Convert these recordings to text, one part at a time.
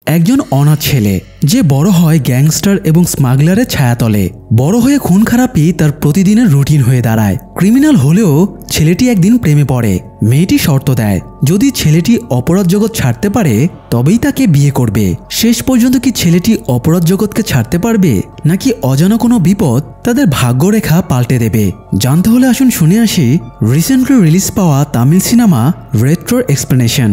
একজন অনাথ ছেলে যে বড় হয় গ্যাংস্টার এবং স্মাগলারের ছায়াতলে। বড় হয়ে খুন খারাপি তার প্রতিদিনের রুটিন হয়ে দাঁড়ায়। ক্রিমিনাল হলেও ছেলেটি একদিন প্রেমে পড়ে। মেয়েটি শর্ত দেয়, যদি ছেলেটি অপরাধ জগৎ ছাড়তে পারে তবেই তাকে বিয়ে করবে। শেষ পর্যন্ত কি ছেলেটি অপরাধ জগৎকে ছাড়তে পারবে, নাকি অজানা কোনো বিপদ তাদের ভাগ্যরেখা পাল্টে দেবে? জানতে হলে আসুন শুনে আসি রিসেন্টলি রিলিজ পাওয়া তামিল সিনেমা রেট্রোর এক্সপ্লেনেশন।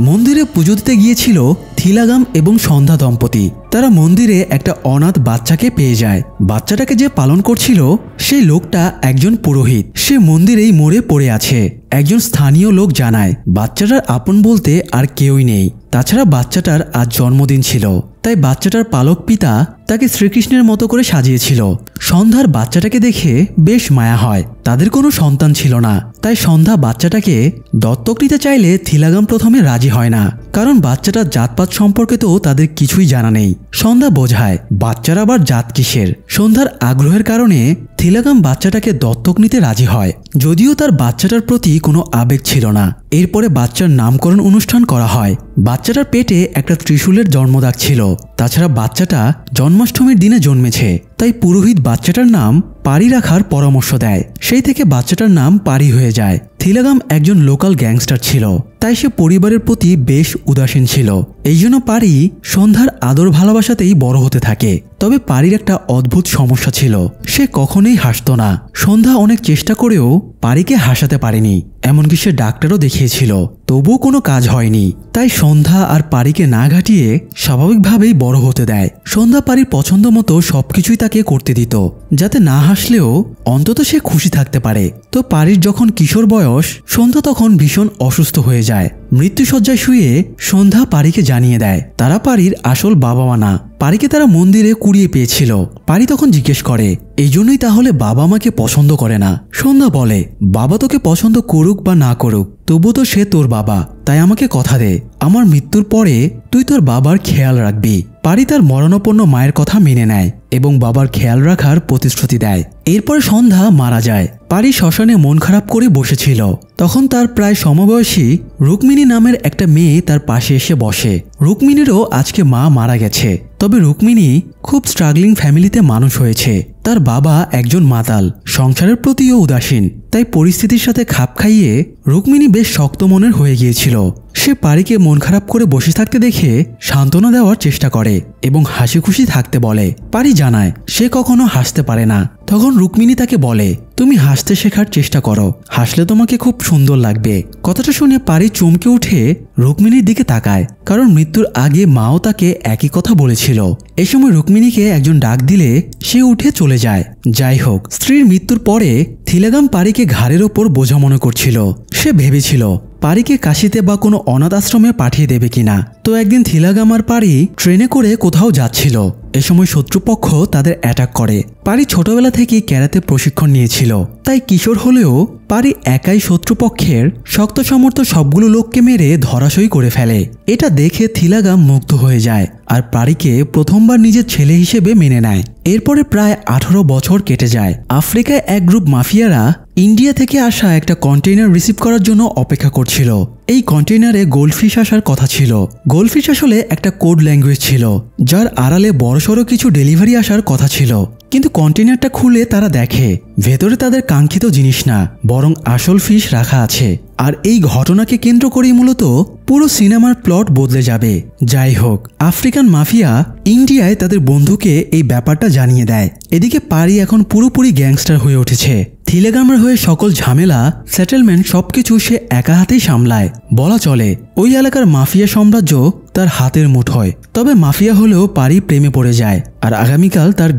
মন্দিরে পুজো দিতে গিয়েছিল থিলাগাম এবং সন্ধ্যা দম্পতি। তারা মন্দিরে একটা অনাথ বাচ্চাকে পেয়ে যায়। বাচ্চাটাকে যে পালন করছিল সেই লোকটা একজন পুরোহিত। সে মন্দিরেই মরে পড়ে আছে। একজন স্থানীয় লোক জানায় বাচ্চাটার আপন বলতে আর কেউই নেই। তাছাড়া বাচ্চাটার আজ জন্মদিন ছিল, তাই বাচ্চাটার পালক পিতা তাকে শ্রীকৃষ্ণের মতো করে সাজিয়েছিল। সন্ধ্যার বাচ্চাটাকে দেখে বেশ মায়া হয়। তাদের কোনো সন্তান ছিল না, তাই সন্ধ্যা বাচ্চাটাকে দত্তক নিতে চাইলে থিলাগাম প্রথমে রাজি হয় না, কারণ বাচ্চাটার জাতপাত সম্পর্কে তো তাদের কিছুই জানা নেই। সন্ধ্যা বোঝায় বাচ্চার আবার জাত কিসের। সন্ধ্যার আগ্রহের কারণে থিলাগাম বাচ্চাটাকে দত্তক নিতে রাজি হয়, যদিও তার বাচ্চাটার প্রতি কোনো আবেগ ছিল না। এরপরে বাচ্চার নামকরণ অনুষ্ঠান করা হয়। বাচ্চাটার পেটে একটা ত্রিশূলের জন্মদাগ ছিল। তাছাড়া বাচ্চাটা জন্মাষ্টমীর দিনে জন্মেছে, তাই পুরোহিত বাচ্চাটার নাম পারি রাখার পরামর্শ দেয়। সেই থেকে বাচ্চাটার নাম পারি হয়ে যায়। থিলাগাম একজন লোকাল গ্যাংস্টার ছিল, তাই সে পরিবারের প্রতি বেশ উদাসীন ছিল। এই জন্য পারি সন্ধ্যার আদর ভালোবাসাতেই বড় হতে থাকে। তবে পারির একটা অদ্ভুত সমস্যা ছিল, সে কখনোই হাসত না। সন্ধ্যা অনেক চেষ্টা করেও পারিকে হাসাতে পারেনি, এমনকি সে ডাক্তারও দেখিয়েছিল, তবুও কোনো কাজ হয়নি। তাই সন্ধ্যা আর পারিকে না ঘাটিয়ে স্বাভাবিকভাবেই বড় হতে দেয়। সন্ধ্যা পারির পছন্দ মতো সবকিছুই তাকে করতে দিত, যাতে না হাসলেও অন্তত সে খুশি থাকতে পারে। তো পারির যখন কিশোর বয়স, সন্ধ্যা তখন ভীষণ অসুস্থ হয়ে যায়। মৃত্যুশয্যায় শুয়ে সন্ধ্যা পারিকে জানিয়ে দেয় তারা পারির আসল বাবা মা না। পারিকে তারা মন্দিরে কুড়িয়ে পেয়েছিল। পারি তখন জিজ্ঞেস করে, এই জন্যই তাহলে বাবা মাকে পছন্দ করে না? সন্ধ্যা বলে, বাবা তোকে পছন্দ করুক বা না করুক, তবু তো সে তোর বাবা। তাই আমাকে কথা দে, আমার মৃত্যুর পরে তুই তোর বাবার খেয়াল রাখবি। পারি তার মরণাপন্ন মায়ের কথা মেনে নেয় এবং বাবার খেয়াল রাখার প্রতিশ্রুতি দেয়। এরপরে সন্ধ্যা মারা যায়। পারি শ্মশানে মন খারাপ করে বসেছিল। তখন তার প্রায় সমবয়সী রুক্মিণী নামের একটা মেয়ে তার পাশে এসে বসে। রুক্মিণীরও আজকে মা মারা গেছে। তবে রুক্মিণী খুব স্ট্রাগলিং ফ্যামিলিতে মানুষ হয়েছে। তার বাবা একজন মাতাল, সংসারের প্রতিও উদাসীন। তাই পরিস্থিতির সাথে খাপ খাইয়ে রুক্মিণী বেশ শক্ত মনের হয়ে গিয়েছিল। সে পারিকে মন খারাপ করে বসে থাকতে দেখে সান্ত্বনা দেওয়ার চেষ্টা করে এবং হাসি খুশি থাকতে বলে। পারি জানায় সে কখনো হাসতে পারে না। তখন রুক্মিণী তাকে বলে, তুমি হাসতে শেখার চেষ্টা করো, হাসলে তোমাকে খুব সুন্দর লাগবে। কথাটা শুনে পারি চমকে উঠে রুক্মিণীর দিকে তাকায়, কারণ মৃত্যুর আগে মাও তাকে একই কথা বলেছিল। এই সময় রুক্মিণীকে একজন ডাক দিলে সে উঠে চলে যায়। যাই হোক, স্ত্রীর মৃত্যুর পরে থিলাগাম পারিকে ঘাড়ের ওপর বোঝা মনে করছিল। সে ভেবেছিল পারিকে কাশিতে বা কোনো অনাথ আশ্রমে পাঠিয়ে দেবে কিনা। তো একদিন থিলাগাম আর পারি ট্রেনে করে কোথাও যাচ্ছিল। এ সময় শত্রুপক্ষ তাদের অ্যাটাক করে। পারি ছোটবেলা থেকেই ক্যারাতে প্রশিক্ষণ নিয়েছিল, তাই কিশোর হলেও পারি একাই শত্রুপক্ষের শক্ত সমর্থ সবগুলো লোককে মেরে ধরাশয়ী করে ফেলে। এটা দেখে থিলাগাম মুগ্ধ হয়ে যায় আর পারিকে প্রথমবার নিজের ছেলে হিসেবে মেনে নেয়। এরপরে প্রায় 18 বছর কেটে যায়। আফ্রিকায় এক গ্রুপ মাফিয়ারা ইন্ডিয়া থেকে আসা একটা কন্টেইনার রিসিভ করার জন্য অপেক্ষা করছিল। এই কন্টেইনারে গোল্ডফিশ আসার কথা ছিল। গোল্ডফিশ আসলে একটা কোড ল্যাঙ্গুয়েজ ছিল, যার আড়ালে বড়সড় কিছু ডেলিভারি আসার কথা ছিল। কিন্তু কন্টেইনারটা খুলে তারা দেখে ভেতরে তাদের কাঙ্ক্ষিত জিনিস না, বরং আসল ফিশ রাখা আছে। আর এই ঘটনাকে কেন্দ্র করেই মূলত পুরো সিনেমার প্লট বদলে যাবে। যাই হোক, আফ্রিকান মাফিয়া ইন্ডিয়ায় তাদের বন্ধুকে এই ব্যাপারটা জানিয়ে দেয়। এদিকে পারি এখন পুরোপুরি গ্যাংস্টার হয়ে উঠেছে। থিলাগামের হয়ে সকল ঝামেলা, সেটেলমেন্ট সবকিছু সে একা হাতেই সামলায়। বলা চলে ওই এলাকার মাফিয়া সাম্রাজ্য তার হাতের মুঠোয়। তবে মাফিয়া হলেও পারি প্রেমে পড়ে যায় আর আগামীকাল তার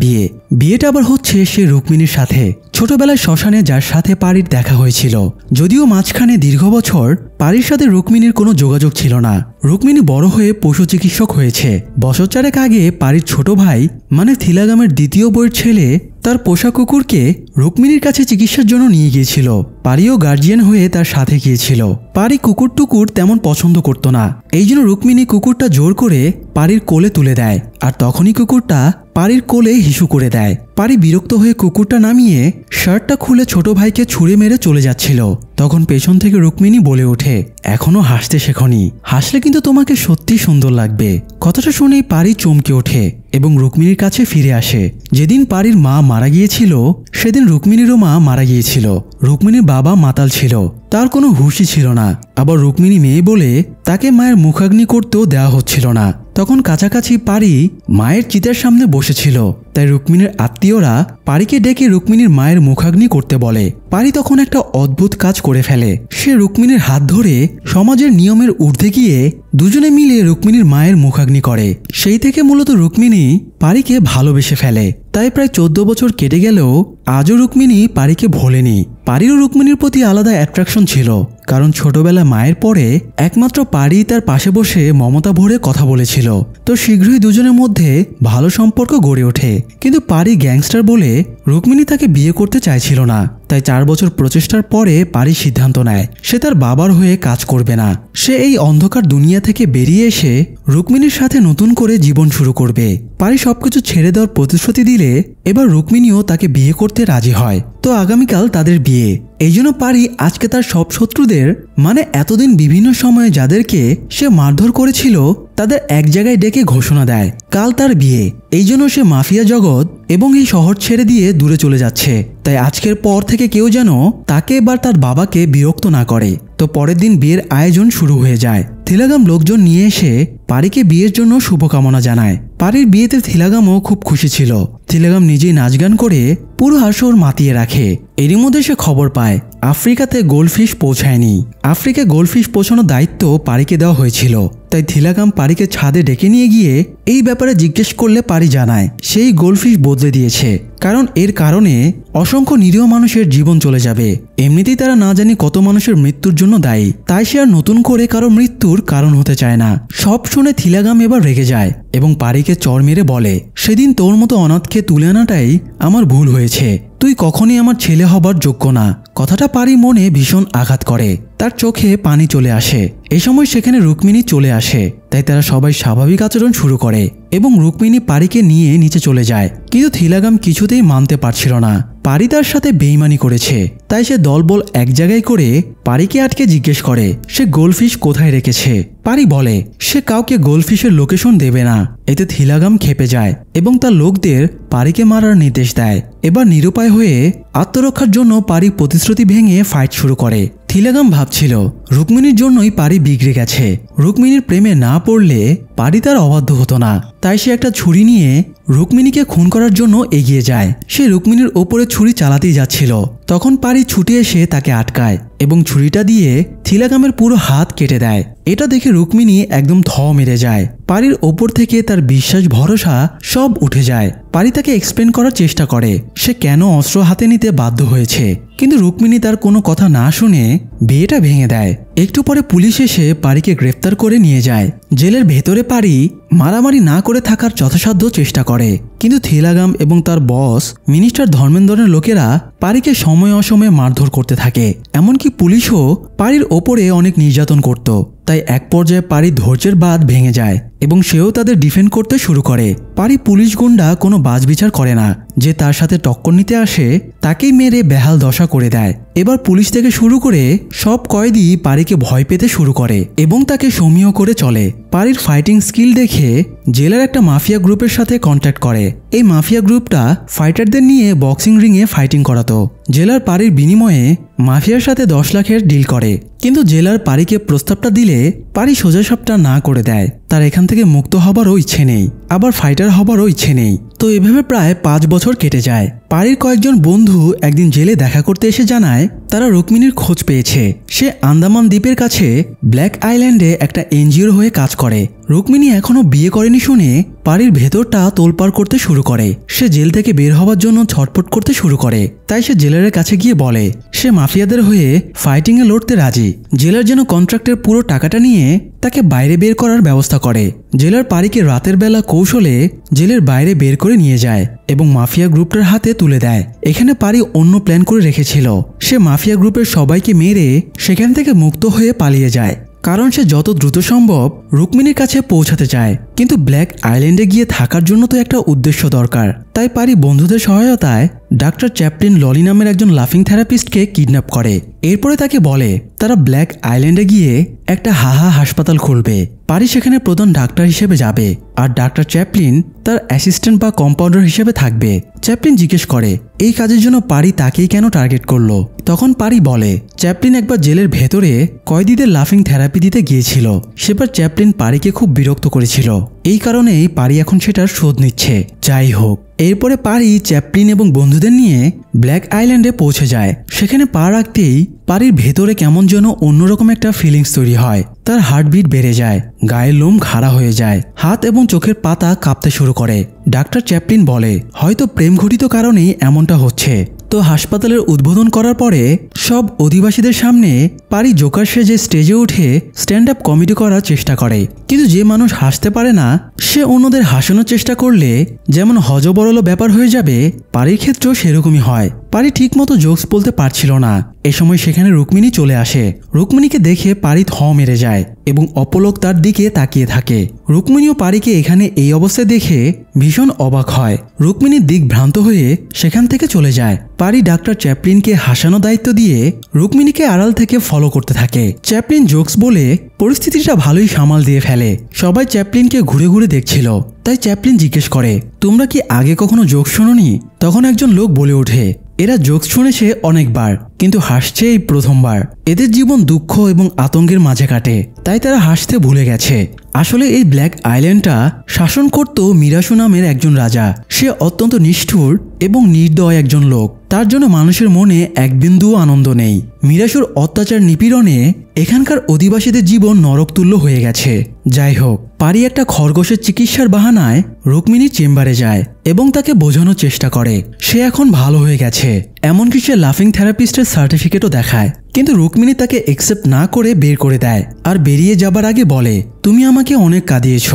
বিয়েটা আবার হচ্ছে সে রুক্মিণীর সাথে। ছোটবেলায় শ্মশানে যার সাথে পারির দেখা হয়েছিল। যদিও মাঝখানে দীর্ঘ বছর পারির সাথে রুক্মিণীর কোনো যোগাযোগ ছিল না। রুক্মিণী বড় হয়ে পশু চিকিৎসক হয়েছে। বছর চারেক আগে পারির ছোট ভাই মানে থিলাগামের দ্বিতীয় বউয়ের ছেলে তার পোষা কুকুরকে রুক্মিণীর কাছে চিকিৎসার জন্য নিয়ে গিয়েছিল। পারিও গার্জিয়ান হয়ে তার সাথে গিয়েছিল। পারি কুকুর টুকুর তেমন পছন্দ করত না, এই জন্য রুক্মিণী কুকুরটা জোর করে পারির কোলে তুলে দেয়। আর তখনই কুকুরটা পারির কোলে হিসু করে দেয়। পারি বিরক্ত হয়ে কুকুরটা নামিয়ে শার্টটা খুলে ছোট ভাইকে ছুঁড়ে মেরে চলে যাচ্ছিল। তখন পেছন থেকে রুক্মিণী বলে ওঠে, এখনো হাসতে শেখনি, হাসলে কিন্তু তোমাকে সত্যি সুন্দর লাগবে। কথাটা শুনেই পারি চমকে ওঠে এবং রুক্মিণীর কাছে ফিরে আসে। যেদিন পারির মা মারা গিয়েছিল সেদিন রুক্মিণীরও মা মারা গিয়েছিল। রুক্মিণীর বাবা মাতাল ছিল, তার কোনো হুঁশই ছিল না। আবার রুক্মিণী মেয়ে বলে তাকে মায়ের মুখাগ্নি করতেও দেওয়া হচ্ছিল না। তখন কাছাকাছি পারি মায়ের চিতার সামনে বসেছিল, তাই রুক্মিণীর আত্মীয়রা পারিকে ডেকে রুক্মিণীর মায়ের মুখাগ্নি করতে বলে। পারি তখন একটা অদ্ভুত কাজ করে ফেলে। সে রুক্মিণীর হাত ধরে সমাজের নিয়মের ঊর্ধ্বে গিয়ে দুজনে মিলে রুক্মিণীর মায়ের মুখাগ্নি করে। সেই থেকে মূলত রুক্মিণী পারিকে ভালোবেসে ফেলে। তাই প্রায় 14 বছর কেটে গেলেও আজও রুক্মিণী পারিকে ভোলেনি। পারিরও রুক্মিণীর প্রতি আলাদা অ্যাট্রাকশন ছিল, কারণ ছোটবেলায় মায়ের পরে একমাত্র পারি তার পাশে বসে মমতা ভরে কথা বলেছিল। তো শীঘ্রই দুজনের মধ্যে ভালো সম্পর্ক গড়ে ওঠে। কিন্তু পারি গ্যাংস্টার বলে রুক্মিণী তাকে বিয়ে করতে চাইছিল না। তাই 4 বছর প্রচেষ্টার পরে পারি সিদ্ধান্ত নেয় সে তার বাবার হয়ে কাজ করবে না। সে এই অন্ধকার দুনিয়া থেকে বেরিয়ে এসে রুক্মিণীর সাথে নতুন করে জীবন শুরু করবে। পারি সবকিছু ছেড়ে দেওয়ার প্রতিশ্রুতি দিলে এবার রুক্মিণীও তাকে বিয়ে করতে রাজি হয়। তো আগামীকাল তাদের বিয়ে। এই জন্য পারি আজকে তার সব শত্রুদের, মানে এতদিন বিভিন্ন সময়ে যাদেরকে সে মারধর করেছিল, তাদের এক জায়গায় ডেকে ঘোষণা দেয় কাল তার বিয়ে। এই জন্য সে মাফিয়া জগৎ এবং এই শহর ছেড়ে দিয়ে দূরে চলে যাচ্ছে। তাই আজকের পর থেকে কেউ যেন তাকে বা তার বাবাকে বিরক্ত না করে। তো পরের দিন বিয়ের আয়োজন শুরু হয়ে যায়। থিলাগাম লোকজন নিয়ে এসে পারিকে বিয়ের জন্য শুভকামনা জানায়। পারির বিয়েতে থিলাগামও খুব খুশি ছিল। থিলাগাম নিজেই নাচ গান করে পুরো আসর মাতিয়ে রাখে। এরই মধ্যে সে খবর পায় আফ্রিকাতে গোল্ডফিশ পৌঁছায়নি। আফ্রিকায় গোল্ডফিশ পৌঁছানোর দায়িত্ব পারিকে দেওয়া হয়েছিল। তাই থিলাগাম পারিকে ছাদে ডেকে নিয়ে গিয়ে এই ব্যাপারে জিজ্ঞেস করলে পারি জানায় সেই গোল্ডফিশ বদলে দিয়েছে, কারণ এর কারণে অসংখ্য নিরীহ মানুষের জীবন চলে যাবে। এমনিতেই তারা না জানি কত মানুষের মৃত্যুর জন্য দায়ী। তাই সে আর নতুন করে কারো মৃত্যুর কারণ হতে চায় না। সব শুনে থিলাগাম এবার রেগে যায় এবং পারিকে চড় মেরে বলে, সেদিন তোর মতো অনাথকে তুলে আনাটাই আমার ভুল হয়েছে। তুই কখনই আমার ছেলে হবার যোগ্য না। কথাটা পারি মনে ভীষণ আঘাত করে, তার চোখে পানি চলে আসে। এই সময় সেখানে রুক্মিণী চলে আসে। তাই তারা সবাই স্বাভাবিক আচরণ শুরু করে এবং রুক্মিণী পারিকে নিয়ে নিচে চলে যায়। কিন্তু থিলাগাম কিছুতেই মানতে পারছিল না পারি তার সাথে বেইমানি করেছে। তাই সে দলবল এক জায়গায় করে পারিকে আটকে জিজ্ঞেস করে সে গোল্ডফিশ কোথায় রেখেছে। পারি বলে সে কাউকে গোল্ডফিশের লোকেশন দেবে না। এতে থিলাগাম খেপে যায় এবং তার লোকদের পারিকে মারার নির্দেশ দেয়। এবার নিরুপায় হয়ে আত্মরক্ষার জন্য পারি প্রতিশ্রুতি ভেঙে ফাইট শুরু করে। থিলাগাম ভাবছিল রুক্মিণীর জন্যই পারি বিগড়ে গেছে। রুক্মিণীর প্রেমে না পড়লে পারি তার অবাধ্য হতো না। তাই সে একটা ছুরি নিয়ে রুক্মিণীকে খুন করার জন্য এগিয়ে যায়। সে রুক্মিণীর ওপরে ছুরি চালাতেই যাচ্ছিল, তখন পারি ছুটে এসে তাকে আটকায় এবং ছুরিটা দিয়ে থিলাগামের পুরো হাত কেটে দেয়। এটা দেখে রুক্মিণী একদম থ মেরে যায়। পারির ওপর থেকে তার বিশ্বাস ভরসা সব উঠে যায়। পারি তাকে এক্সপ্লেন করার চেষ্টা করে সে কেন অস্ত্র হাতে নিতে বাধ্য হয়েছে, কিন্তু রুক্মিণী তার কোনো কথা না শুনে বিয়েটা ভেঙে দেয়। একটু পরে পুলিশ এসে পারিকে গ্রেফতার করে নিয়ে যায়। জেলের ভেতরে পারি মারামারি না করে থাকার যথাসাধ্য চেষ্টা করে, কিন্তু থিলাগাম এবং তার বস মিনিস্টার ধর্মেন্দ্রের লোকেরা পারিকে সময় অসময়ে মারধর করতে থাকে। এমনকি পুলিশও পারির ওপরে অনেক নির্যাতন করত। তাই এক পর্যায়ে পারি ধৈর্যের বাঁধ ভেঙে যায় এবং সেও তাদের ডিফেন্ড করতে শুরু করে। পারি পুলিশ গুন্ডা কোনো বাছবিচার করে না, যে তার সাথে টক্কর নিতে আসে তাকেই মেরে বেহাল দশা করে দেয়। এবার পুলিশ থেকে শুরু করে সব কয়েদি পারিকে ভয় পেতে শুরু করে এবং তাকে সমীহ করে চলে। পারির ফাইটিং স্কিল দেখে জেলার একটা মাফিয়া গ্রুপের সাথে কন্ট্যাক্ট করে। এই মাফিয়া গ্রুপটা ফাইটারদের নিয়ে বক্সিং রিংয়ে ফাইটিং করাতো। জেলার পারির বিনিময়ে মাফিয়ার সাথে 10 লাখের ডিল করে, কিন্তু জেলার পারিকে প্রস্তাবটা দিলে পারি সোজাসাপটা না করে দেয়। তার এখান থেকে মুক্ত হবারও ইচ্ছে নেই, আবার ফাইটার হবারও ইচ্ছে নেই। তো এভাবে প্রায় 5 বছর কেটে যায়। পারির কয়েকজন বন্ধু একদিন জেলে দেখা করতে এসে জানায় তারা রুক্মিণীর খোঁজ পেয়েছে। সে আন্দামান দ্বীপের কাছে ব্ল্যাক আইল্যান্ডে একটা এনজিওর হয়ে কাজ করে। রুক্মিণী এখনো বিয়ে করেনি শুনে পারির ভেতরটা তোলপাড় করতে শুরু করে। সে জেল থেকে বের হওয়ার জন্য ছটফট করতে শুরু করে। তাই সে জেলারের কাছে গিয়ে বলে সে মাফিয়াদের হয়ে ফাইটিংয়ে লড়তে রাজি। জেলার যেন কন্ট্রাক্টের পুরো টাকাটা নিয়ে তাকে বাইরে বের করার ব্যবস্থা করে। জেলার পারিকে রাতের বেলা কৌশলে জেলের বাইরে বের করে নিয়ে যায় এবং মাফিয়া গ্রুপটার হাতে তুলে দেয়। এখানে পারি অন্য প্ল্যান করে রেখেছিল। সে মাফিয়া গ্রুপের সবাইকে মেরে সেখান থেকে মুক্ত হয়ে পালিয়ে যায়। কারণ সে যত দ্রুত সম্ভব রুক্মিণীর কাছে পৌঁছাতে চায়। কিন্তু ব্ল্যাক আইল্যান্ডে গিয়ে থাকার জন্য তো একটা উদ্দেশ্য দরকার। তাই পারি বন্ধুদের সহায়তায় ডাক্তার চ্যাপলিন ললি নামের একজন লাফিং থেরাপিস্টকে কিডন্যাপ করে। এরপরে তাকে বলে তারা ব্ল্যাক আইল্যান্ডে গিয়ে একটা হাহা হাসপাতাল খুলবে। পারি সেখানে প্রধান ডাক্তার হিসেবে যাবে আর ডাক্তার চ্যাপলিন তার অ্যাসিস্ট্যান্ট বা কম্পাউন্ডার হিসেবে থাকবে। চ্যাপলিন জিজ্ঞেস করে এই কাজের জন্য পারি তাকেই কেন টার্গেট করলো। তখন পারি বলে চ্যাপলিন একবার জেলের ভেতরে কয়েদিদের লাফিং থেরাপি দিতে গিয়েছিল। সেবার চ্যাপলিন পারিকে খুব বিরক্ত করেছিল, এই কারণেই পারি এখন সেটার শোধ নিচ্ছে। যাই হোক, এরপরে পারি চ্যাপলিন এবং বন্ধুদের নিয়ে ব্ল্যাক আইল্যান্ডে পৌঁছে যায়। সেখানে পা রাখতেই পারির ভেতরে কেমন যেন অন্যরকম একটা ফিলিংস তৈরি হয়। তার হার্টবিট বেড়ে যায়, গায়ের লোম খাড়া হয়ে যায়, হাত এবং চোখের পাতা কাঁপতে শুরু করে। ডাক্তার চ্যাপলিন বলে হয়তো প্রেম ঘটিত কারণেই এমনটা হচ্ছে। তো হাসপাতালের উদ্বোধন করার পরে সব অধিবাসীদের সামনে পারি জোকার সেজে স্টেজে উঠে স্ট্যান্ড আপ কমেডি করার চেষ্টা করে। কিন্তু যে মানুষ হাসতে পারে না সে অন্যদের হাসানোর চেষ্টা করলে যেমন হজবরল ব্যাপার হয়ে যাবে, পারির ক্ষেত্রেও সেরকমই হয়। পারি ঠিকমতো জোকস বলতে পারছিল না। এ সময় সেখানে রুক্মিণী চলে আসে। রুক্মিণীকে দেখে পারি থ মেরে যায় এবং অপলক তার দিকে তাকিয়ে থাকে। রুক্মিণীও পারিকে এখানে এই অবস্থায় দেখে ভীষণ অবাক হয়। রুক্মিণীর দিক ভ্রান্ত হয়ে সেখান থেকে চলে যায়। পারি ডাক্তার চ্যাপলিনকে হাসানো দায়িত্ব দিয়ে রুক্মিণীকে আড়াল থেকে ফলো করতে থাকে। চ্যাপলিন জোকস বলে পরিস্থিতিটা ভালোই সামাল দিয়ে ফেলে। সবাই চ্যাপলিনকে ঘুরে ঘুরে দেখছিল। তাই চ্যাপলিন জিজ্ঞেস করে তোমরা কি আগে কখনো জোকস শোনোনি? তখন একজন লোক বলে ওঠে এরা জোকস শুনেছে অনেকবার, কিন্তু হাসছে এই প্রথমবার। এদের জীবন দুঃখ এবং আতঙ্কের মাঝে কাটে, তাই তারা হাসতে ভুলে গেছে। আসলে এই ব্ল্যাক আইল্যান্ডটা শাসন করত মিরাসু নামের একজন রাজা। সে অত্যন্ত নিষ্ঠুর এবং নির্দয় একজন লোক। তার জন্য মানুষের মনে এক বিন্দুও আনন্দ নেই। মিরাসুর অত্যাচার নিপীড়নে এখানকার অধিবাসীদের জীবন নরকতুল্য হয়ে গেছে। যাই হোক, পারি একটা খরগোশের চিকিৎসার বাহানায় রুক্মিণীর চেম্বারে যায় এবং তাকে বোঝানোর চেষ্টা করে সে এখন ভালো হয়ে গেছে। এমনকি সে লাফিং থেরাপিস্টের সার্টিফিকেটও দেখায়। কিন্তু রুক্মিণী তাকে একসেপ্ট না করে বের করে দেয় আর বেরিয়ে যাবার আগে বলে তুমি আমাকে অনেক কাঁদিয়েছ,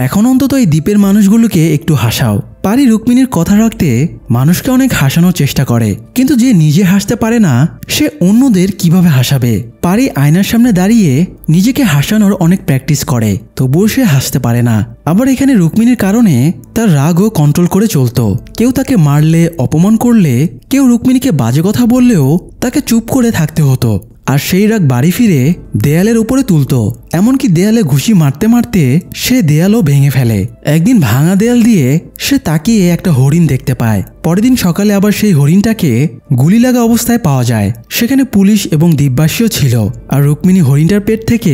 এখন অন্তত এই দ্বীপের মানুষগুলোকে একটু হাসাও। পারি রুক্মিণীর কথা রাখতে মানুষকে অনেক হাসানোর চেষ্টা করে, কিন্তু যে নিজে হাসতে পারে না সে অন্যদের কিভাবে হাসাবে। পারি আয়নার সামনে দাঁড়িয়ে নিজেকে হাসানোর অনেক প্র্যাকটিস করে, তবুও সে হাসতে পারে না। আবার এখানে রুক্মিণীর কারণে তার রাগও কন্ট্রোল করে চলতো। কেউ তাকে মারলে, অপমান করলে, কেউ রুক্মিণীকে বাজে কথা বললেও তাকে চুপ করে থাকতে হতো। আর সেই রাগ বাড়ি ফিরে দেয়ালের উপরে তুলত। এমনকি দেয়ালে ঘুষি মারতে মারতে সে দেয়ালও ভেঙে ফেলে। একদিন ভাঙা দেয়াল দিয়ে সে তাকিয়ে একটা হরিণ দেখতে পায়। পরের দিন সকালে আবার সেই হরিণটাকে গুলি লাগা অবস্থায় পাওয়া যায়। সেখানে পুলিশ এবং দ্বীপবাসীও ছিল আর রুক্মিণী হরিণটার পেট থেকে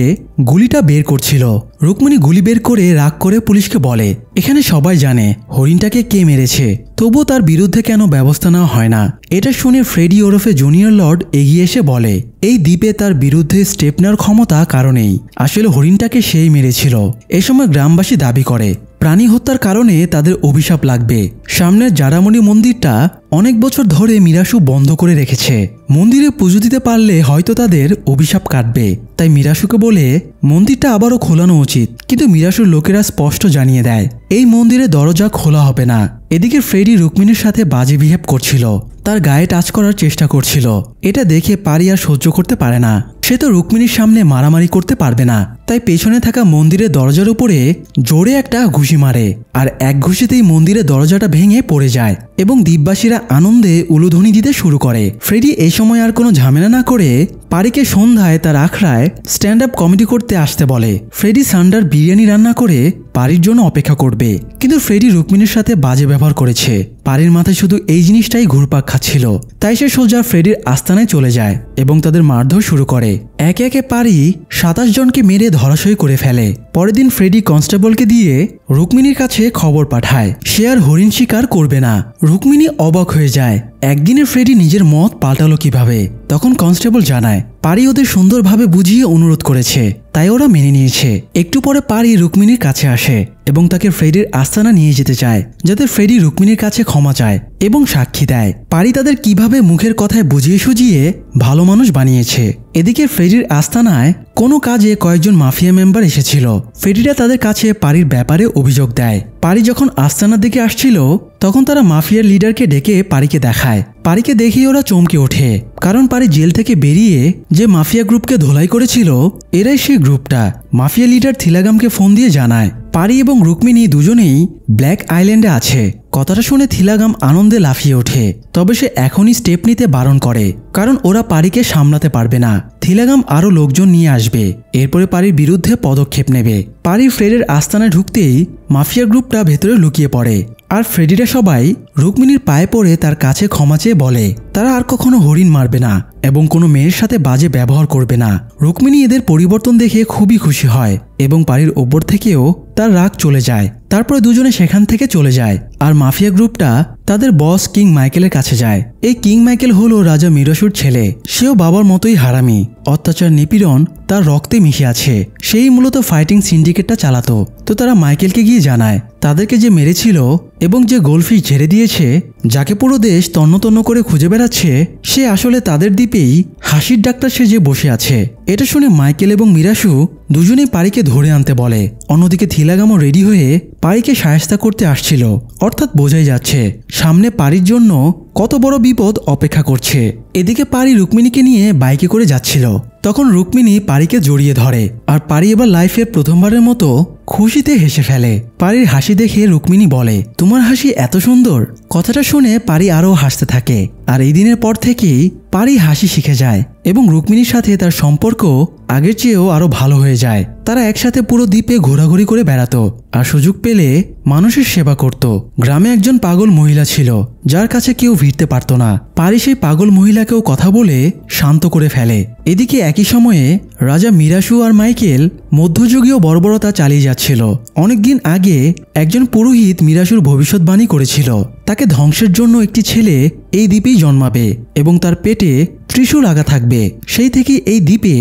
গুলিটা বের করছিল। রুক্মিণী গুলি বের করে রাগ করে পুলিশকে বলে এখানে সবাই জানে হরিণটাকে কে মেরেছে, তবুও তার বিরুদ্ধে কেন ব্যবস্থা নেওয়া হয় না। এটা শুনে ফ্রেডি ওরফে জুনিয়র লর্ড এগিয়ে এসে বলে এই দ্বীপে তার বিরুদ্ধে স্টেপ নেওয়ার ক্ষমতা কারণেই, আসলে হরিণটাকে সেই মেরেছিল। এ সময় গ্রামবাসী দাবি করে প্রাণী হত্যার কারণে তাদের অভিশাপ লাগবে। সামনের জারামণি মন্দিরটা অনেক বছর ধরে মিরাসু বন্ধ করে রেখেছে। মন্দিরে পুজো দিতে পারলে হয়তো তাদের অভিশাপ কাটবে। তাই মিরাসুকে বলে মন্দিরটা আবারও খোলানো উচিত। কিন্তু মিরাসুর লোকেরা স্পষ্ট জানিয়ে দেয় এই মন্দিরে দরজা খোলা হবে না। এদিকে ফ্রেডি রুক্মিণীর সাথে বাজে বিহেভ করছিল, তার গায়ে টাচ করার চেষ্টা করছিল। এটা দেখে পারি আর সহ্য করতে পারে না। সে তো রুক্মিণীর সামনে মারামারি করতে পারবে না, তাই পেছনে থাকা মন্দিরের দরজার উপরে জোরে একটা ঘুষি মারে আর এক ঘুষিতেই মন্দিরের দরজাটা ভেঙে পড়ে যায় এবং দ্বীপবাসীরা আনন্দে উলুধ্বনি দিতে শুরু করে। ফ্রেডি এই সময় আর কোনো ঝামেলা না করে পারিকে সন্ধ্যায় তার আখড়ায় স্ট্যান্ড আপ কমেডি করতে আসতে বলে। ফ্রেডি সান্ডার বিরিয়ানি রান্না করে পারির জন্য অপেক্ষা করবে, কিন্তু ফ্রেডি রুক্মিণীর সাথে বাজে ব্যবহার করেছে। পারির মাথায় শুধু এই জিনিসটাই ঘুরপাক খাচ্ছিল। তাই সে সোজা ফ্রেডির আস্তানায় চলে যায় এবং তাদের মারধর শুরু করে। একে একে পারি 27 জনকে মেরে ধরাশয়ী করে ফেলে। পরের দিন ফ্রেডি কনস্টেবলকে দিয়ে রুক্মিণীর কাছে খবর পাঠায় সে আর হরিণ শিকার করবে না। রুক্মিণী অবাক হয়ে যায় একদিনে ফ্রেডি নিজের মত পাল্টালো কিভাবে। তখন কনস্টেবল জানায় পারি ওদের সুন্দরভাবে বুঝিয়ে অনুরোধ করেছে, তাই ওরা মেনে নিয়েছে। একটু পরে পারি রুক্মিণীর কাছে আসে এবং তাকে ফ্রেডির আস্তানা নিয়ে যেতে চায়, যাতে ফ্রেডি রুক্মিণীর কাছে ক্ষমা চায় এবং সাক্ষী দেয় পারি তাদের কিভাবে মুখের কথায় বুঝিয়ে সুজিয়ে ভালো মানুষ বানিয়েছে। এদিকে ফ্রেডির আস্তানায় কোনো কাজে কয়েকজন মাফিয়া মেম্বার এসেছিল। ফ্রেডিরা তাদের কাছে পারির ব্যাপারে অভিযোগ দেয়। পারি যখন আস্তানার দিকে আসছিল তখন তারা মাফিয়ার লিডারকে ডেকে পারিকে দেখায় পারিকে দেখেই ওরা চমকে ওঠে, কারণ পারি জেল থেকে বেরিয়ে যে মাফিয়া গ্রুপকে ধোলাই করেছিল এরাই সেই গ্রুপটা। মাফিয়া লিডার থিলাগামকে ফোন দিয়ে জানায় পারি এবং রুক্মিণী দুজনেই ব্ল্যাক আইল্যান্ডে আছে। কথাটা শুনে থিলাগাম আনন্দে লাফিয়ে ওঠে, তবে সে এখনই স্টেপ নিতে বারণ করে, কারণ ওরা পারিকে সামলাতে পারবে না। থিলাগাম আরও লোকজন নিয়ে আসবে, এরপরে পারির বিরুদ্ধে পদক্ষেপ নেবে। পারি ফ্রেডের আস্তানায় ঢুকতেই মাফিয়া গ্রুপটা ভেতরে লুকিয়ে পড়ে, আর ফ্রেডিরা সবাই রুক্মিণীর পায়ে পড়ে তার কাছে ক্ষমা চেয়ে বলে তারা আর কখনো হরিণ মারবে না এবং কোনো মেয়ের সাথে বাজে ব্যবহার করবে না। রুক্মিণী এদের পরিবর্তন দেখে খুবই খুশি হয় এবং পারির ওপর থেকেও তার রাগ চলে যায়। তারপরে দুজনে সেখান থেকে চলে যায়, আর মাফিয়া গ্রুপটা তাদের বস কিং মাইকেলের কাছে যায়। এই কিং মাইকেল হলো রাজা মিরাসুর ছেলে। সেও বাবার মতোই হারামি, অত্যাচার নিপীড়ন তার রক্তে মিশে আছে। সেই মূলত ফাইটিং সিন্ডিকেটটা চালাতো। তো তারা মাইকেলকে গিয়ে জানায় তাদেরকে যে মেরেছিল এবং যে গোল্ডফিশ ঝেড়ে দিয়েছে, যাকে পুরো দেশ তন্ন করে খুঁজে বেড়াচ্ছে, সে আসলে তাদের দ্বীপেই হাসির ডাক্তার সেজে বসে আছে। এটা শুনে মাইকেল এবং মিরাসু দুজনেই পারিকে ধরে আনতে বলে। অন্যদিকে থিলাগামও রেডি হয়ে পারিকে সায়স্তা করতে আসছিল, অর্থাৎ বোঝাই যাচ্ছে সামনে পারির জন্য কত বড় বিপদ অপেক্ষা করছে। এদিকে পারি রুক্মিণীকে নিয়ে বাইকে করে যাচ্ছিল, তখন রুক্মিণী পারিকে জড়িয়ে ধরে, আর পারি এবার লাইফে প্রথমবারের মতো খুশিতে হেসে ফেলে। পারির হাসি দেখে রুক্মিণী বলে তোমার হাসি এত সুন্দর। কথাটা শুনে পারি আরও হাসতে থাকে, আর এই দিনের পর থেকেই পারি হাসি শিখে যায় এবং রুক্মিণীর সাথে তার সম্পর্ক আগের চেয়েও আরো ভালো হয়ে যায়। তারা একসাথে পুরো দ্বীপে ঘোরাঘুরি করে বেড়াতো আর সুযোগ পেলে মানুষের সেবা করত। গ্রামে একজন পাগল মহিলা ছিল যার কাছে কেউ ভিড়তে পারত না। পারি সেই পাগল মহিলাকেও কথা বলে শান্ত করে ফেলে। এদিকে একই সময়ে রাজা মিরাসু আর মাইকেল মধ্যযুগীয় বর্বরতা চালিয়ে যাচ্ছিল। অনেকদিন আগে একজন পুরোহিত মিরাসুর ভবিষ্যৎবাণী করেছিল তাকে ধ্বংসের জন্য একটি ছেলে এই দ্বীপেই জন্মাবে এবং তার পেটে ত্রিশূল আগা থাকবে। সেই থেকে এই দ্বীপে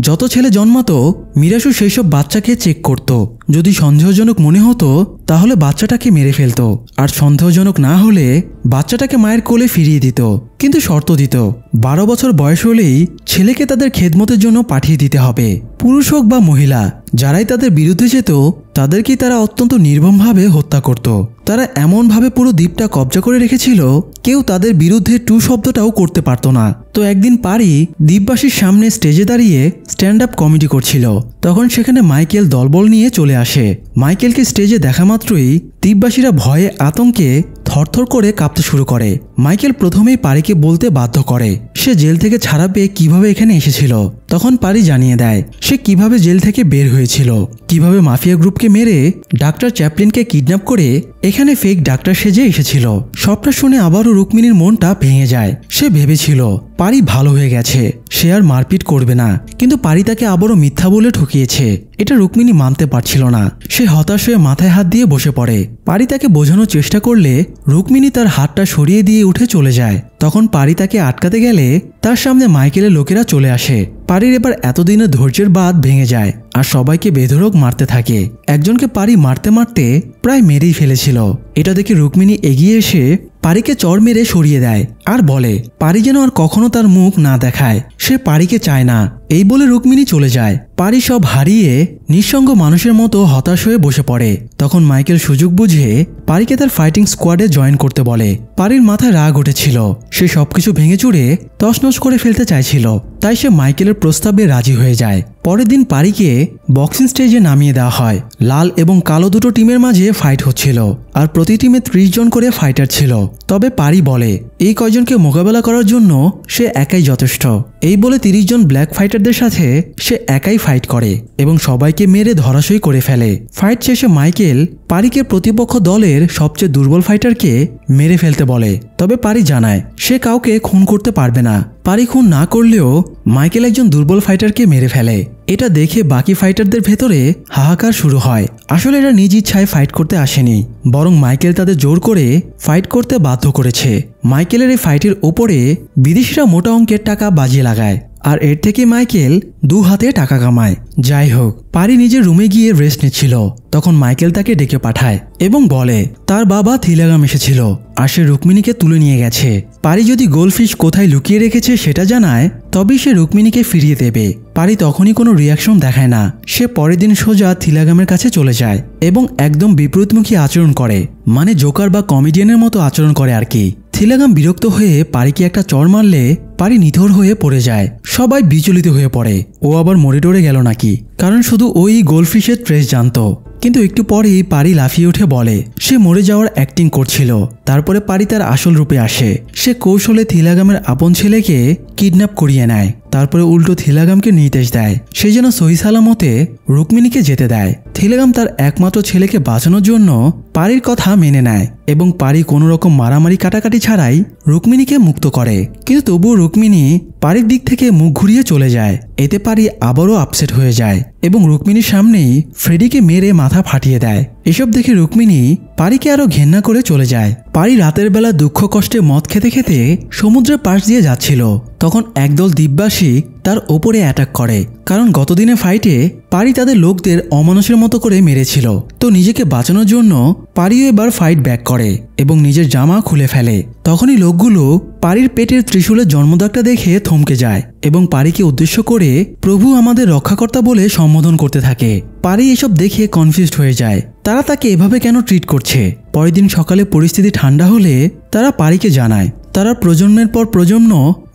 যত ছেলে জন্মাতো মিরাসু সেই সব বাচ্চাকে চেক করত। যদি সন্দেহজনক মনে হতো তাহলে বাচ্চাটাকে মেরে ফেলত, আর সন্দেহজনক না হলে বাচ্চাটাকে মায়ের কোলে ফিরিয়ে দিত, কিন্তু শর্ত দিত 12 বছর বয়স হলেই ছেলেকে তাদের খেদমতের জন্য পাঠিয়ে দিতে হবে। পুরুষ হোক বা মহিলা, যারাই তাদের বিরুদ্ধে যেত তাদেরকেই তারা অত্যন্ত নির্মমভাবে হত্যা করত। তারা এমনভাবে পুরো দ্বীপটা কবজা করে রেখেছিল কেউ তাদের বিরুদ্ধে টু শব্দটাও করতে পারত না। তো একদিন পারি দ্বীপবাসীর সামনে স্টেজে দাঁড়িয়ে স্ট্যান্ড আপ কমেডি করছিল, তখন সেখানে মাইকেল দলবল নিয়ে চলে আসে। মাইকেলকে স্টেজে দেখা মাত্রই দ্বীপবাসীরা ভয়ে আতঙ্কে থরথর করে কাঁপতে শুরু করে। মাইকেল প্রথমেই পারিকে বলতে বাধ্য করে সে জেল থেকে ছাড়া পেয়ে কিভাবে এখানে এসেছিল। তখন পারি জানিয়ে দেয় সে কিভাবে জেল থেকে বের হয়েছিল, কিভাবে মাফিয়া গ্রুপকে মেরে ডাক্তার চ্যাপলিনকে কিডন্যাপ করে এখানে ফেক ডাক্তার সেজে এসেছিল। সবটা শুনে আবারও রুক্মিণীর মনটা ভেঙে যায়। সে ভেবেছিল পারি ভালো হয়ে গেছে, সে আর মারপিট করবে না, কিন্তু পারি তাকে আবারও মিথ্যা বলে ঠকিয়েছে। এটা রুক্মিণী মানতে পারছিল না। সে হতাশ হয়ে মাথায় হাত দিয়ে বসে পড়ে। পারি তাকে বোঝানোর চেষ্টা করলে রুক্মিণী তার হাতটা সরিয়ে দিয়ে উঠে চলে যায়। তখন পারি তাকে আটকাতে গেলে তার সামনে মাইকেলের লোকেরা চলে আসে। পারির এবার এতদিনের ধৈর্যের বাঁধ ভেঙে যায় আর সবাইকে বেধড়ক মারতে থাকে। একজনকে পারি মারতে মারতে প্রায় মেরেই ফেলেছিল। এটা দেখে রুক্মিণী এগিয়ে এসে পারিকে চড় মেরে সরিয়ে দেয় আর বলে পারি যেন আর কখনো তার মুখ না দেখায়, সে পারিকে চায় না। এই বলে রুক্মিণী চলে যায়। পারি সব হারিয়ে নিঃসঙ্গ মানুষের মতো হতাশ হয়ে বসে পড়ে। তখন মাইকেল সুযোগ বুঝে পারিকে তার ফাইটিং স্কোয়াডে জয়েন করতে বলে। পারির মাথায় রাগ উঠেছিল, সে সবকিছু ভেঙে চুরে তছনছ করে ফেলতে চাইছিল, তাই সে মাইকেলের প্রস্তাবে রাজি হয়ে যায়। পরের দিন পারিকে বক্সিং স্টেজে নামিয়ে দেওয়া হয়। লাল এবং কালো দুটো টিমের মাঝে ফাইট হচ্ছিল, আর প্রতি টিমে 30 জন করে ফাইটার ছিল। তবে পারি বলে এই কয়জনকে মোকাবেলা করার জন্য সে একাই যথেষ্ট। এই বলে 30 জন ব্ল্যাক ফাইটারদের সাথে সে একাই ফাইট করে এবং সবাইকে মেরে ধরাশয়ী করে ফেলে। ফাইট শেষে মাইকেল পারিকে প্রতিপক্ষ দলের সবচেয়ে দুর্বল ফাইটারকে মেরে ফেলতে বলে। তবে পারি জানায় সে কাউকে খুন করতে পারবে না। পারি খুন না করলেও মাইকেল একজন দুর্বল ফাইটারকে মেরে ফেলে। এটা দেখে বাকি ফাইটারদের ভেতরে হাহাকার শুরু হয়। আসলে এরা নিজ ইচ্ছায় ফাইট করতে আসেনি, বরং মাইকেল তাদের জোর করে ফাইট করতে বাধ্য করেছে। মাইকেলের এই ফাইটের ওপরে বিদেশিরা মোটা অঙ্কের টাকা বাজিয়ে লাগায়, আর এর থেকে মাইকেল 2 হাতে টাকা কামায়। যাই হোক, পারি নিজের রুমে গিয়ে রেস্ট নিচ্ছিল। তখন মাইকেল তাকে ডেকে পাঠায় এবং বলে তার বাবা থিলাগাম এসেছিল আর সে রুক্মিণীকে তুলে নিয়ে গেছে। পারি যদি গোল্ডফিশ কোথায় লুকিয়ে রেখেছে সেটা জানায়, তবেই সে রুক্মিণীকে ফিরিয়ে দেবে। পারি তখনই কোনো রিয়াকশন দেখায় না। সে পরের দিন সোজা থিলাগামের কাছে চলে যায় এবং একদম বিপরীতমুখী আচরণ করে, মানে জোকার বা কমেডিয়ানের মতো আচরণ করে আর কি। থিলাগাম বিরক্ত হয়ে পারিকে একটা চড় মারলে পারি নিথর হয়ে পড়ে যায়। সবাই বিচলিত হয়ে পড়ে ও আবার মরে টরে গেল নাকি, কারণ শুধু ওই গোল্ডফিশের ট্রেস জানতো। কিন্তু একটু পরেই পারি লাফিয়ে উঠে বলে সে মরে যাওয়ার অ্যাক্টিং করছিল। তারপরে পারি তার আসল রূপে আসে। সে কৌশলে থিলাগামের আপন ছেলেকে কিডন্যাপ করিয়ে নেয়। তারপরে উল্টো থিলাগামকে নির্দেশ দেয় সে যেন সহি সালামতে রুক্মিণীকে যেতে দেয়। থিলাগাম তার একমাত্র ছেলেকে বাঁচানোর জন্য পারির কথা মেনে নেয় এবং পারি কোনো রকম মারামারি কাটাকাটি ছাড়াই রুক্মিণীকে মুক্ত করে। কিন্তু তবুও রুক্মিণী পারির দিক থেকে মুখ ঘুরিয়ে চলে যায়। এতে পারি আবারও আপসেট হয়ে যায় এবং রুক্মিণীর সামনেই ফ্রেডিকে মেরে মাথা ফাটিয়ে দেয়। এসব দেখে রুক্মিণী পারিকে আরো ঘেন্না করে চলে যায়। পারি রাতের বেলা দুঃখ কষ্টে মদ খেতে খেতে সমুদ্রের পাশ দিয়ে যাচ্ছিল। তখন একদল দ্বীপবাসী তার ওপরে অ্যাটাক করে, কারণ গতদিনে ফাইটে পারি তাদের লোকদের অমানুষের মতো করে মেরেছিল। তো নিজেকে বাঁচানোর জন্য পারিও এবার ফাইট ব্যাক করে এবং নিজের জামা খুলে ফেলে। তখনই লোকগুলো পারির পেটের ত্রিশূলের জন্মদাগটা দেখে থমকে যায় এবং পারিকে উদ্দেশ্য করে প্রভু আমাদের রক্ষাকর্তা বলে সম্বোধন করতে থাকে। পারি এসব দেখে কনফিউজড হয়ে যায়, তারা তাকে এভাবে কেন ট্রিট করছে। পরের দিন সকালে পরিস্থিতি ঠান্ডা হলে তারা পারিকে জানায় তারা প্রজন্মের পর প্রজন্ম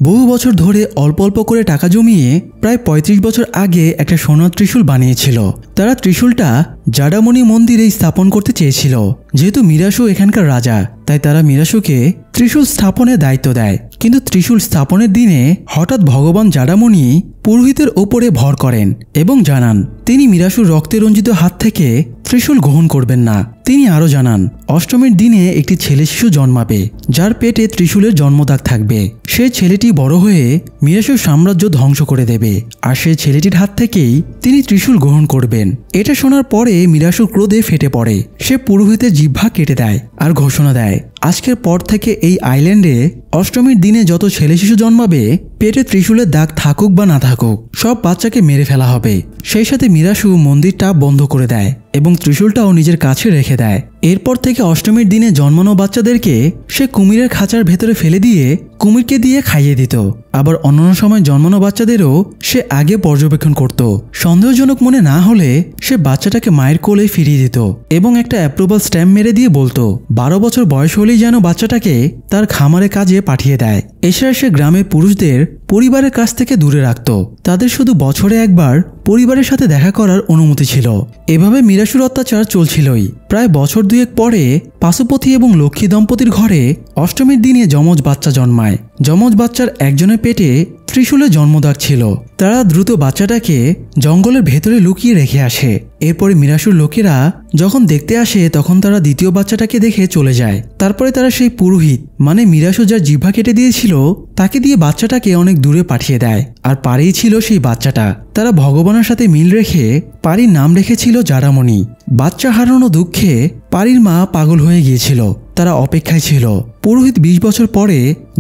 বহু বছর ধরে অল্প অল্প করে টাকা জমিয়ে প্রায় ৩৫ বছর আগে একটা সোনার ত্রিশূল বানিয়েছিল। তারা ত্রিশূলটা জাডামণি মন্দিরে স্থাপন করতে চেয়েছিল। যেহেতু মিরাসু এখানকার রাজা, তাই তারা মিরাসুকে ত্রিশূল স্থাপনের দায়িত্ব দেয়। কিন্তু ত্রিশূল স্থাপনের দিনে হঠাৎ ভগবান জাডামণি পুরোহিতের ওপরে ভর করেন এবং জানান তিনি মিরাসুর রক্তে রঞ্জিত হাত থেকে ত্রিশূল গ্রহণ করবেন না। তিনি আরও জানান অষ্টমীর দিনে একটি ছেলে শিশু জন্মাবে যার পেটে ত্রিশূলের জন্মদাগ থাকবে। সে ছেলেটি বড় হয়ে মিরাসুর সাম্রাজ্য ধ্বংস করে দেবে, আর সেই ছেলেটির হাত থেকেই তিনি ত্রিশূল গ্রহণ করবেন। এটা শোনার পরে মিরাসুর ক্রোধে ফেটে পড়ে। সে পুরোহিতের জিহ্বা কেটে দেয় আর ঘোষণা দেয় আজকের পর থেকে এই আইল্যান্ডে অষ্টমীর দিনে যত ছেলে শিশু জন্মাবে পেটে ত্রিশূলের দাগ থাকুক বা না থাকুক সব বাচ্চাকে মেরে ফেলা হবে। সেই সাথে মিরাসু মন্দিরটা বন্ধ করে দেয় এবং ত্রিশূলটাও নিজের কাছে রেখে দেয়। এরপর থেকে অষ্টমীর দিনে জন্মানো বাচ্চাদেরকে সে কুমিরের খাঁচার ভেতরে ফেলে দিয়ে কুমিরকে দিয়ে খাইয়ে দিত। আবার অন্যান্য সময় জন্মানো বাচ্চাদেরও সে আগে পর্যবেক্ষণ করত। সন্দেহজনক মনে না হলে সে বাচ্চাটাকে মায়ের কোলে ফিরিয়ে দিত এবং একটা অ্যাপ্রুভাল স্ট্যাম্প মেরে দিয়ে বলতো 12 বছর বয়স হলেই যেন বাচ্চাটাকে তার খামারে কাজে পাঠিয়ে দেয়। এছাড়া সে গ্রামের পুরুষদের পরিবারের কাছ থেকে দূরে রাখত। তাদের শুধু বছরে একবার পরিবারের সাথে দেখা করার অনুমতি ছিল। এভাবে মিরাসুর অত্যাচার চলছিলই। প্রায় বছর দুয়েক পরে পাশুপতি এবং লক্ষ্মী দম্পতির ঘরে অষ্টমীর দিনে যমজ বাচ্চা জন্মায়। যমজ বাচ্চার একজনের পেটে ত্রিশূলের জন্মদাগ ছিল। তারা দ্রুত বাচ্চাটাকে জঙ্গলের ভেতরে লুকিয়ে রেখে আসে। এরপরে মিরাসুর লোকেরা যখন দেখতে আসে তখন তারা দ্বিতীয় বাচ্চাটাকে দেখে চলে যায়। তারপরে তারা সেই পুরোহিত মানে মিরাসু যার জিহ্বা কেটে দিয়েছিল তাকে দিয়ে বাচ্চাটাকে অনেক দূরে পাঠিয়ে দেয়। আর পারিই ছিল সেই বাচ্চাটা। তারা ভগবানের সাথে মিল রেখে পারির নাম রেখেছিল জাডামণি। বাচ্চা হারানো দুঃখে পারির মা পাগল হয়ে গিয়েছিল। তারা অপেক্ষায় ছিল পুরোহিত 20 বছর পরে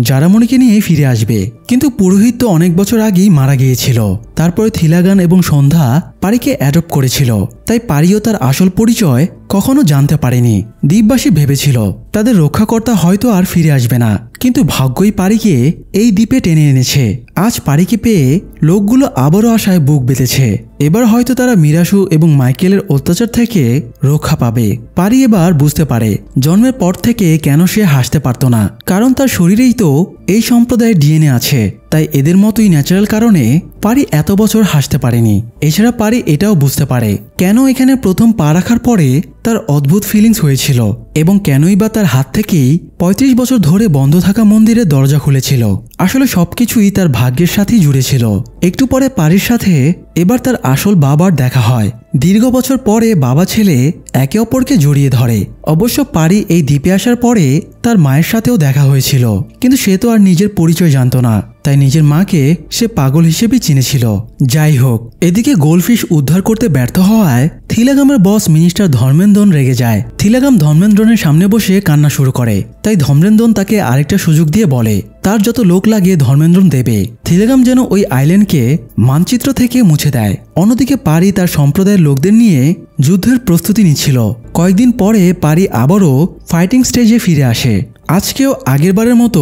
জাডামণিকে নিয়ে ফিরে আসবে। কিন্তু পুরোহিত তো অনেক বছর আগেই মারা গিয়েছিল। তারপরে থিলাগান এবং সন্ধ্যা পারিকে অ্যাডপ্ট করেছিল, তাই পারিও তার আসল পরিচয় কখনো জানতে পারেনি। দ্বীপবাসী ভেবেছিল তাদের রক্ষাকর্তা হয়তো আর ফিরে আসবে না, কিন্তু ভাগ্যই পারিকে এই দ্বীপে টেনে এনেছে। আজ পারিকে পেয়ে লোকগুলো আবারও আশায় বুক বেঁধেছে। এবার হয়তো তারা মিরাসু এবং মাইকেলের অত্যাচার থেকে রক্ষা পাবে। পারি এবার বুঝতে পারে জন্মের পর থেকে কেন সে হাসতে পারত না, কারণ তার শরীরেই তো এই সম্প্রদায়ের ডিএনএ আছে। তাই এদের মতোই ন্যাচারাল কারণে পারি এত বছর হাসতে পারেনি। এছাড়া পারি এটাও বুঝতে পারে কেন এখানে প্রথম পা রাখার পরে তার অদ্ভুত ফিলিংস হয়েছিল এবং কেনই বা তার হাত থেকেই 35 বছর ধরে বন্ধ থাকা মন্দিরের দরজা খুলেছিল। আসলে সবকিছুই তার ভাগ্যের সাথেই জুড়ে ছিল। একটু পরে পারির সাথে এবার তার আসল বাবার দেখা হয়। দীর্ঘ বছর পরে বাবা ছেলে একে অপরকে জড়িয়ে ধরে। অবশ্য পারি এই দ্বীপে আসার পরে তার মায়ের সাথেও দেখা হয়েছিল, কিন্তু সে তো আর নিজের পরিচয় জানত না, তাই নিজের মাকে সে পাগল হিসেবে চিনেছিল। যাই হোক, এদিকে গোল্ডফিশ উদ্ধার করতে ব্যর্থ হওয়ায় থিলাগামের বস মিনিস্টার ধর্মেন্দ্রন রেগে যায়। থিলাগাম ধর্মেন্দ্রনের সামনে বসে কান্না শুরু করে, তাই ধর্মেন্দ্রন তাকে আরেকটা সুযোগ দিয়ে বলে তার যত লোক লাগে ধর্মেন্দ্রন দেবে। থিলাগাম যেন ওই আইল্যান্ডকে মানচিত্র থেকে মুছে দেয়। অন্যদিকে পারি তার সম্প্রদায়ের লোকদের নিয়ে যুদ্ধের প্রস্তুতি নিচ্ছিল। কয়েকদিন পরে পারি আবারও ফাইটিং স্টেজে ফিরে আসে। আজকেও আগেরবারের মতো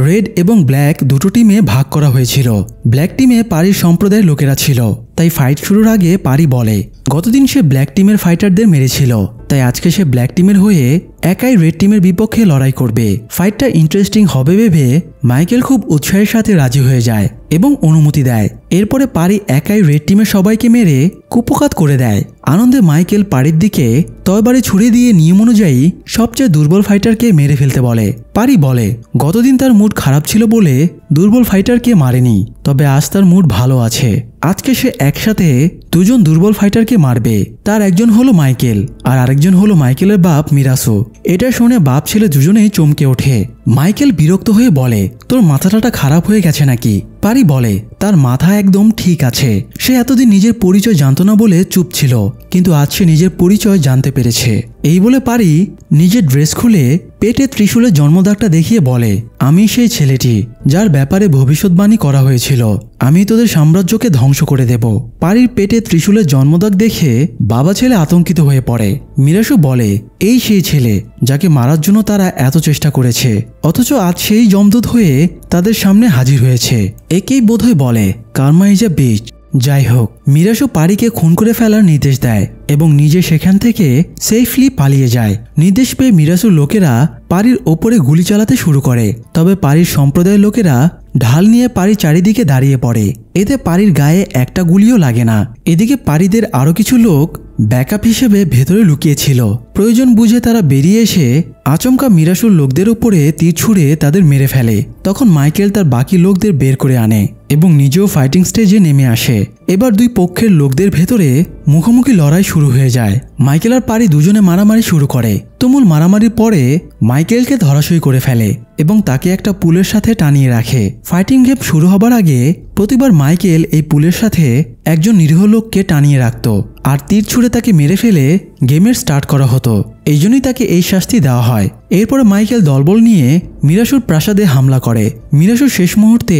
রেড এবং ব্ল্যাক দুটো টিমে ভাগ করা হয়েছিল। ব্ল্যাক টিমে পারির সম্প্রদায়ের লোকেরা ছিল, তাই ফাইট শুরুর আগে পারি বলে গতদিন সে ব্ল্যাক টিমের ফাইটারদের মেরেছিল, তাই আজকে সে ব্ল্যাক টিমের হয়ে একাই রেড টিমের বিপক্ষে লড়াই করবে। ফাইটটা ইন্টারেস্টিং হবে ভেবে মাইকেল খুব উৎসাহের সাথে রাজি হয়ে যায় এবং অনুমতি দেয়। এরপরে পারি একাই রেড টিমের সবাইকে মেরে কুপোকাত করে দেয়। আনন্দে মাইকেল পারির দিকে তরবারি ছুড়ে দিয়ে নিয়ম অনুযায়ী সবচেয়ে দুর্বল ফাইটারকে মেরে ফেলতে বলে। পারি বলে গতদিন তার মুড খারাপ ছিল বলে দুর্বল ফাইটারকে মারেনি, তবে আজ তার মুড ভালো আছে। আজকে সে একসাথে দুজন দুর্বল ফাইটারকে মারবে। তার একজন হলো মাইকেল আর আরেকজন হলো মাইকেলের বাপ মিরাসু। এটা শুনে বাপ ছেলে দুজনেই চমকে ওঠে। মাইকেল বিরক্ত হয়ে বলে তোর মাথাটা খারাপ হয়ে গেছে নাকি? পারি বলে তার মাথা একদম ঠিক আছে। সে এতদিন নিজের পরিচয় জানতো না বলে চুপ ছিল, কিন্তু আজ সে নিজের পরিচয় জানতে পেরেছে। এই বলে পারি নিজের ড্রেস খুলে পেটে ত্রিশূলের জন্মদাগটা দেখিয়ে বলে আমি সেই ছেলেটি যার ব্যাপারে ভবিষ্যৎবাণী করা হয়েছিল। আমি তোদের সাম্রাজ্যকে ধ্বংস করে দেব। পারির পেটে ত্রিশূলের জন্মদাগ দেখে বাবা ছেলে আতঙ্কিত হয়ে পড়ে। মিরাসু বলে এই সেই ছেলে যাকে মারার জন্য তারা এত চেষ্টা করেছে, অথচ আজ সেই যমদূত হয়ে তাদের সামনে হাজির হয়েছে। একেই বোধহয় বলে কার্মা ইজ এ বিচ। যাই হোক, মিরাসু পারিকে খুন করে ফেলার নির্দেশ দেয় এবং নিজে সেখান থেকে সেফলি পালিয়ে যায়। নির্দেশ পেয়ে মিরাসুর লোকেরা পারির ওপরে গুলি চালাতে শুরু করে, তবে পারির সম্প্রদায়ের লোকেরা ঢাল নিয়ে পারি চারিদিকে দাঁড়িয়ে পড়ে। এতে পারির গায়ে একটা গুলিও লাগে না। এদিকে পারিদের আরো কিছু লোক ব্যাকআপ হিসেবে ভেতরে লুকিয়েছিল। প্রয়োজন বুঝে তারা বেরিয়ে এসে আচমকা মিরাসুর লোকদের উপরে তীর ছুঁড়ে তাদের মেরে ফেলে। তখন মাইকেল তার বাকি লোকদের বের করে আনে এবং নিজেও ফাইটিং স্টেজে নেমে আসে। এবার দুই পক্ষের লোকদের ভেতরে মুখোমুখি লড়াই শুরু হয়ে যায়। মাইকেল আর পারি দুজনে মারামারি শুরু করে। তুমুল মারামারির পরে মাইকেলকে ধরাশয়ী করে ফেলে এবং তাকে একটা পুলের সাথে টানিয়ে রাখে। ফাইটিং গেম শুরু হবার আগে প্রতিবার মাইকেল এই পুলের সাথে একজন নিরীহ লোককে টানিয়ে রাখত আর তীর ছুঁড়ে তাকে মেরে ফেলে গেমের স্টার্ট করা হতো। এই জন্যই তাকে এই শাস্তি দেওয়া হয়। এরপরে মাইকেল দলবল নিয়ে মিরাসুর প্রাসাদে হামলা করে। মিরাসু শেষ মুহূর্তে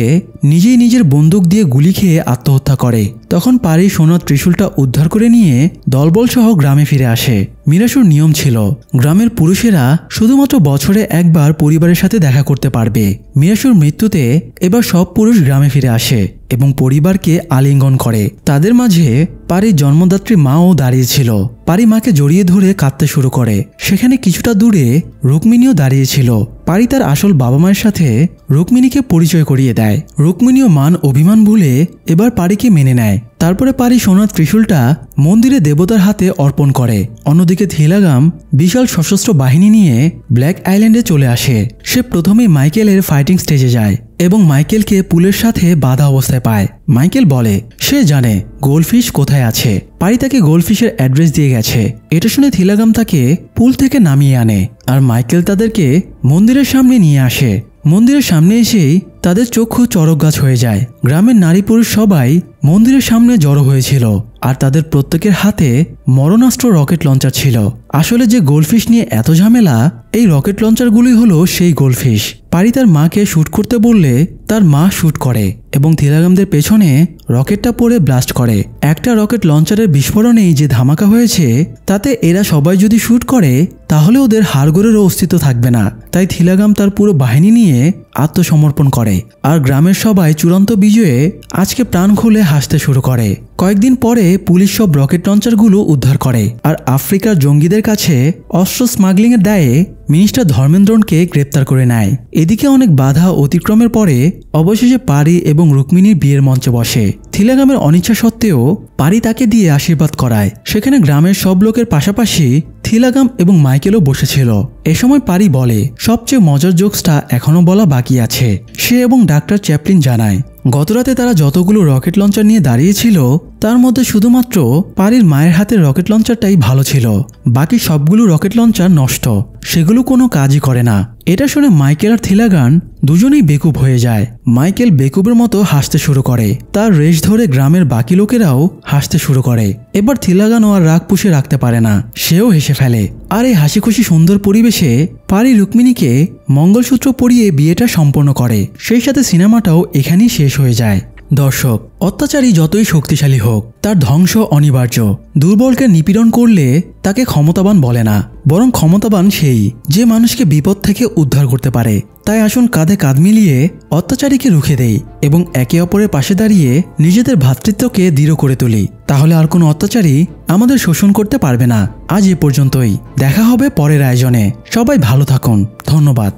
নিজেই নিজের বন্দুক দিয়ে গুলি খেয়ে আত্মহত্যা করে। তখন পারি সোনার ত্রিশূলটা উদ্ধার করে নিয়ে দলবল সহ গ্রামে ফিরে আসে। মিরাসুর নিয়ম ছিল গ্রামের পুরুষেরা শুধুমাত্র বছরে একবার পরিবারের সাথে দেখা করতে পারবে। মিরাসুর মৃত্যুতে এবার সব পুরুষ গ্রামে ফিরে আসে এবং পরিবারকে আলিঙ্গন করে। তাদের মাঝে পারির জন্মদাত্রী মাও দাঁড়িয়েছিল। পারি মাকে জড়িয়ে ধরে কাঁদতে শুরু করে। সেখানে কিছুটা দূরে রুক্মিণীও দাঁড়িয়েছিল। পারি তার আসল বাবা মায়ের সাথে রুক্মিণীকে পরিচয় করিয়ে দেয়। রুক্মিণীও মান অভিমান ভুলে এবার পারিকে মেনে নেয়। তারপরে পারি সোনার ত্রিশূলটা মন্দিরে দেবতার হাতে অর্পণ করে। অন্যদিকে থিলাগাম বিশাল সশস্ত্র বাহিনী নিয়ে ব্ল্যাক আইল্যান্ডে চলে আসে। সে প্রথমেই মাইকেলের ফাইটিং স্টেজে যায় এবং মাইকেলকে পুলের সাথে বাধা অবস্থায় পায়। মাইকেল বলে সে জানে গোল্ডফিশ কোথায় আছে। পারি তাকে গোল্ডফিশের অ্যাড্রেস দিয়ে গেছে। এটা শুনে থিলাগাম তাকে পুল থেকে নামিয়ে আনে আর মাইকেল তাদেরকে মন্দিরের সামনে নিয়ে আসে। মন্দিরের সামনে এসেই তাদের চক্ষু চড়ক গাছ হয়ে যায়। গ্রামের নারী পুরুষ সবাই মন্দিরের সামনে জড়ো হয়েছিল আর তাদের প্রত্যেকের হাতে মরণাস্ত্র রকেট লঞ্চার ছিল। আসলে যে গোল্ডফিশ নিয়ে এত ঝামেলা, এই রকেট লঞ্চারগুলি হলো সেই গোল্ডফিশ। পারি তার মাকে শুট করতে বললে তার মা শুট করে এবং থিলাগামদের পেছনে রকেটটা পড়ে ব্লাস্ট করে। একটা রকেট লঞ্চারের বিস্ফোরণেই যে ধামাকা হয়েছে তাতে এরা সবাই যদি শুট করে তাহলে ওদের হাড়গোড়েরও অস্তিত্ব থাকবে না। তাই থিলাগাম তার পুরো বাহিনী নিয়ে আত্মসমর্পণ করে আর গ্রামের সবাই চূড়ান্ত বিজয়ে আজকে প্রাণ খুলে হাসতে শুরু করে। কয়েকদিন পরে পুলিশ সব রকেট লঞ্চারগুলো উদ্ধার করে আর আফ্রিকার জঙ্গিদের কাছে অস্ত্র স্মাগলিংয়ের দায়ে মিনিস্টার ধর্মেন্দ্রনকে গ্রেপ্তার করে নেয়। এদিকে অনেক বাধা অতিক্রমের পরে অবশেষে পারি এবং রুক্মিণীর বিয়ের মঞ্চে বসে। থিলাগামের অনিচ্ছা সত্ত্বেও পারি তাকে দিয়ে আশীর্বাদ করায়। সেখানে গ্রামের সব লোকের পাশাপাশি থিলাগাম এবং মাইকেলও বসেছিল। এ সময় পারি বলে সবচেয়ে মজার জোকসটা এখনো বলা বাকি আছে। সে এবং ডাক্তার চ্যাপলিন জানায় গতরাতে তারা যতগুলো রকেট লঞ্চার নিয়ে দাঁড়িয়েছিল তার মধ্যে শুধুমাত্র পারির মায়ের হাতের রকেট লঞ্চারটাই ভালো ছিল। বাকি সবগুলো রকেট লঞ্চার নষ্ট, সেগুলো কোনো কাজই করে না। এটা শুনে মাইকেল আর থিলাগান দুজনেই বেকুব হয়ে যায়। মাইকেল বেকুবের মতো হাসতে শুরু করে। তার রেশ ধরে গ্রামের বাকি লোকেরাও হাসতে শুরু করে। এবার থিলাগানও আর রাগ পুষে রাখতে পারে না, সেও হেসে ফেলে। আর এই হাসি খুশি সুন্দর পরিবেশে পারি রুক্মিণীকে মঙ্গলসূত্র পরিয়ে বিয়েটা সম্পন্ন করে। সেই সাথে সিনেমাটাও এখানেই শেষ হয়ে যায়। দর্শক, অত্যাচারী যতই শক্তিশালী হোক তার ধ্বংস অনিবার্য। দুর্বলকে নিপীড়ন করলে তাকে ক্ষমতাবান বলে না, বরং ক্ষমতাবান সেই যে মানুষকে বিপদ থেকে উদ্ধার করতে পারে। তাই আসুন কাঁধে কাঁধ মিলিয়ে অত্যাচারীকে রুখে দেই এবং একে অপরের পাশে দাঁড়িয়ে নিজেদের ভ্রাতৃত্বকে দৃঢ় করে তুলি। তাহলে আর কোনো অত্যাচারী আমাদের শোষণ করতে পারবে না। আজ এ পর্যন্তই, দেখা হবে পরের আয়োজনে। সবাই ভালো থাকুন, ধন্যবাদ।